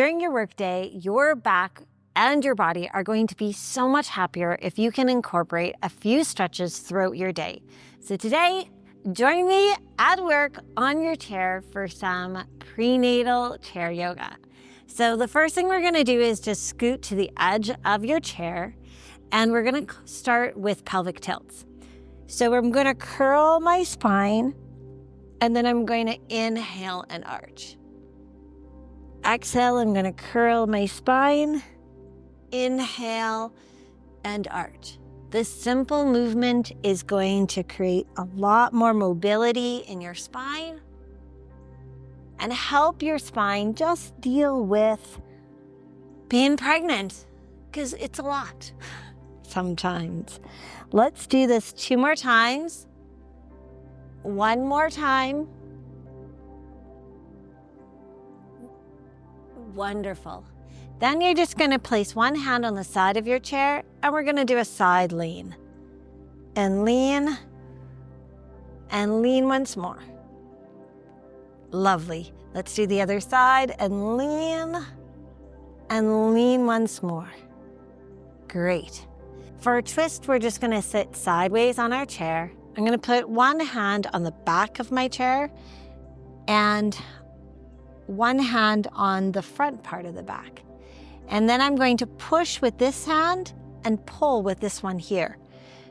During your workday, your back and your body are going to be so much happier if you can incorporate a few stretches throughout your day. So today, join me at work on your chair for some prenatal chair yoga. So the first thing we're gonna do is just scoot to the edge of your chair, and we're gonna start with pelvic tilts. So I'm gonna curl my spine, and then I'm going to inhale and arch. Exhale, I'm gonna curl my spine, inhale and arch. This simple movement is going to create a lot more mobility in your spine and help your spine just deal with being pregnant, because it's a lot sometimes. Let's do this 2 more times. 1 more time. Wonderful. Then you're just going to place one hand on the side of your chair, and we're going to do a side lean. And lean once more. Lovely. Let's do the other side and lean once more. Great. For a twist, we're just going to sit sideways on our chair. I'm going to put one hand on the back of my chair and one hand on the front part of the back. And then I'm going to push with this hand and pull with this one here.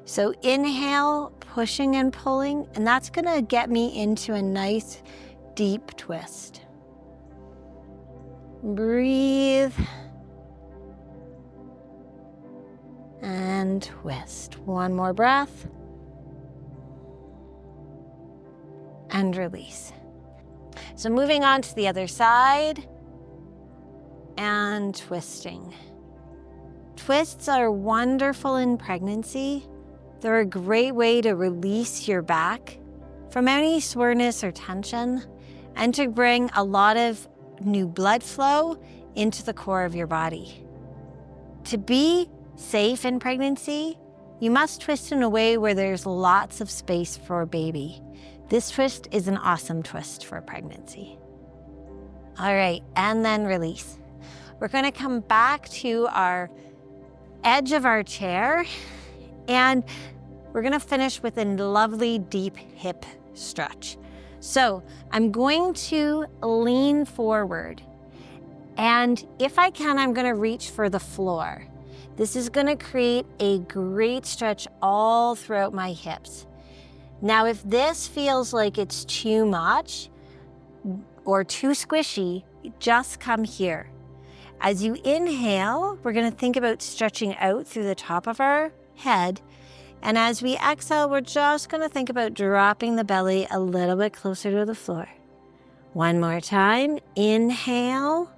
So inhale, pushing and pulling, and that's gonna get me into a nice deep twist. Breathe and twist. 1 more breath and release. So moving on to the other side and twisting. Twists are wonderful in pregnancy. They're a great way to release your back from any soreness or tension and to bring a lot of new blood flow into the core of your body. To be safe in pregnancy, you must twist in a way where there's lots of space for baby. This twist is an awesome twist for pregnancy. All right, and then release. We're gonna come back to our edge of our chair, and we're gonna finish with a lovely deep hip stretch. So I'm going to lean forward, and if I can, I'm gonna reach for the floor. This is gonna create a great stretch all throughout my hips. Now, if this feels like it's too much or too squishy, just come here. As you inhale, we're gonna think about stretching out through the top of our head. And as we exhale, we're just gonna think about dropping the belly a little bit closer to the floor. 1 more time, inhale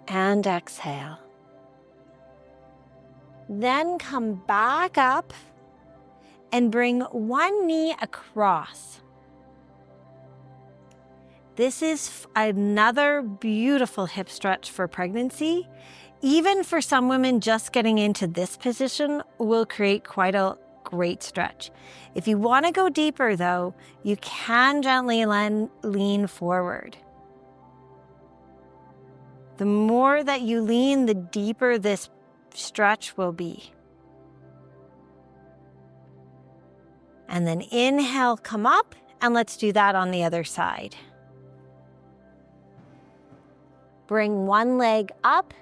and exhale. Then come back up and bring one knee across. This is another beautiful hip stretch for pregnancy. Even for some women, just getting into this position will create quite a great stretch. If you want to go deeper though, you can gently lean forward. The more that you lean, the deeper this stretch will be. And then inhale, come up, and let's do that on the other side. Bring one leg up.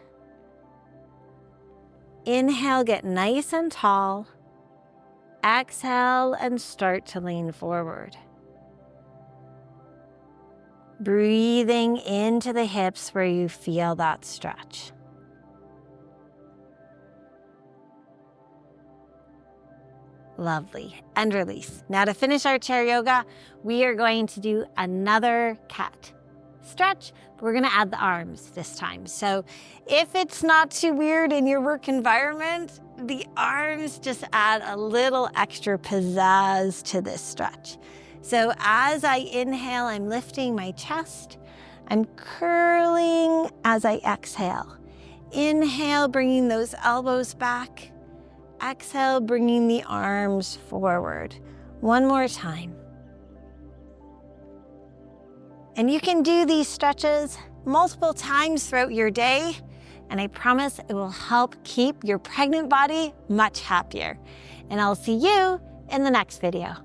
Inhale, get nice and tall. Exhale and start to lean forward. Breathing into the hips where you feel that stretch. Lovely, and release. Now to finish our chair yoga, we are going to do another cat stretch, but we're gonna add the arms this time. So if it's not too weird in your work environment, the arms just add a little extra pizzazz to this stretch. So as I inhale, I'm lifting my chest. I'm curling as I exhale. Inhale, bringing those elbows back. Exhale, bringing the arms forward. 1 more time. And you can do these stretches multiple times throughout your day, and I promise it will help keep your pregnant body much happier. And I'll see you in the next video.